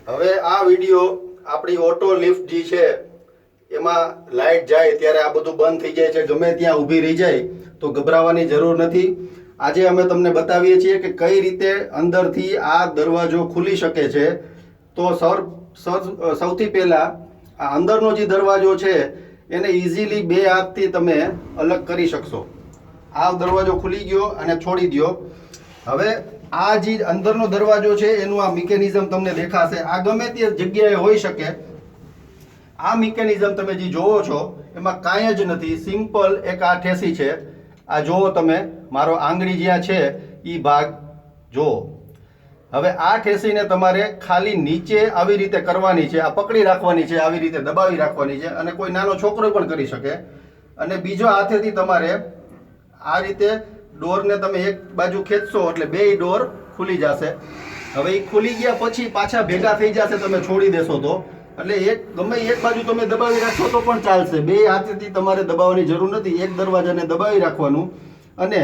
હવે આ વિડીયો આપણી ઓટો લિફ્ટ જે છે એમાં લાઇટ જાય ત્યારે આ બધું બંધ થઈ જાય છે, ગમે ત્યાં ઊભી રહી જાય તો ગભરાવાની જરૂર નથી. આજે અમે તમને બતાવીએ છીએ કે કઈ રીતે અંદરથી આ દરવાજો ખુલી શકે છે. તો સૌથી પહેલાં આ અંદરનો જે દરવાજો છે એને ઇઝીલી બે હાથથી તમે અલગ કરી શકશો. આ દરવાજો ખુલી ગયો અને છોડી દો. હવે આ જે અંદરનો દરવાજો છે એનું આ મિકેનિઝમ તમને દેખાશે. આ ગમે તે જગ્યાએ હોઈ શકે. આ મિકેનિઝમ તમે જે જોવો છો એમાં કાંઈ જ નથી, સિમ્પલ એક આ ઠેસી છે. આ જોવો તમે, મારો આંગળી જ્યાં છે એ ભાગ જોવો. હવે આ ઠેસીને તમારે ખાલી નીચે આવી રીતે કરવાની છે, આ પકડી રાખવાની છે, આવી રીતે દબાવી રાખવાની છે, અને કોઈ નાનો છોકરો પણ કરી શકે. અને બીજો હાથેથી તમારે આ રીતે ડોરને તમે એક બાજુ ખેંચશો એટલે બેય ડોર ખુલી જશે. હવે એ ખુલી ગયા પછી પાછા ભેગા થઈ જશે, તમે છોડી દેશો તો. એટલે ગમે એક બાજુ તમે દબાવી રાખશો તો પણ ચાલશે. બે હાથેથી તમારે દબાવવાની જરૂર નથી, એક દરવાજાને દબાવી રાખવાનું. અને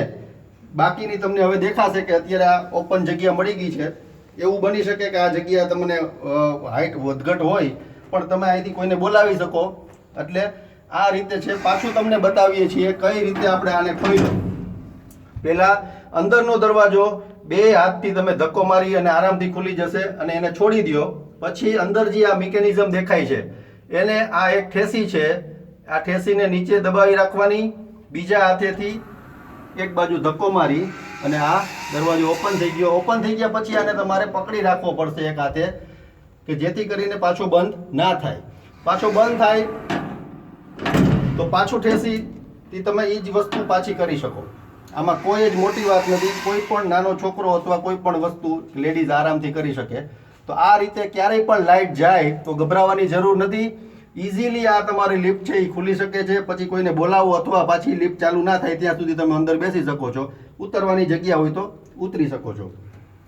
બાકીની તમને હવે દેખાશે કે અત્યારે આ ઓપન જગ્યા મળી ગઈ છે. એવું બની શકે કે આ જગ્યા તમને હાઈટ વધઘટ હોય પણ તમે અહીંથી કોઈને બોલાવી શકો. એટલે આ રીતે છે. પાછું તમને બતાવીએ છીએ કઈ રીતે આપણે આને ખોલ્યું. પહેલા અંદરનો દરવાજો બે હાથથી તમે ધક્કો મારી અને આરામથી ખુલી જશે અને એને છોડી દો. પછી અંદર જે આ મિકેનિઝમ દેખાય છે એને આ એક ઠેસી છે, આ ઠેસીને નીચે દબાવી રાખવાની, બીજા હાથેથી એક બાજુ ધક્કો મારી અને આ દરવાજો ઓપન થઈ ગયો. ઓપન થઈ ગયા પછી આને તમારે પકડી રાખવો પડશે એક હાથે, કે જેથી કરીને પાછો બંધ ના થાય. પાછો બંધ થાય તો પાછું ઠેસીથી તમે એ જ વસ્તુ પાછી કરી શકો. આમાં કોઈ જ મોટી વાત નથી. કોઈ પણ નાનો છોકરો અથવા કોઈ પણ વસ્તુ લેડીઝ આરામથી કરી શકે. તો આ રીતે ક્યારેય પણ લાઇટ જાય તો ગભરાવાની જરૂર નથી. ઇઝીલી આ તમારી લિફ્ટ છે એ ખુલી શકે છે. પછી કોઈને બોલાવો અથવા પાછી લિફ્ટ ચાલુ ના થાય ત્યાં સુધી તમે અંદર બેસી શકો છો. ઉતરવાની જગ્યા હોય તો ઉતરી શકો છો.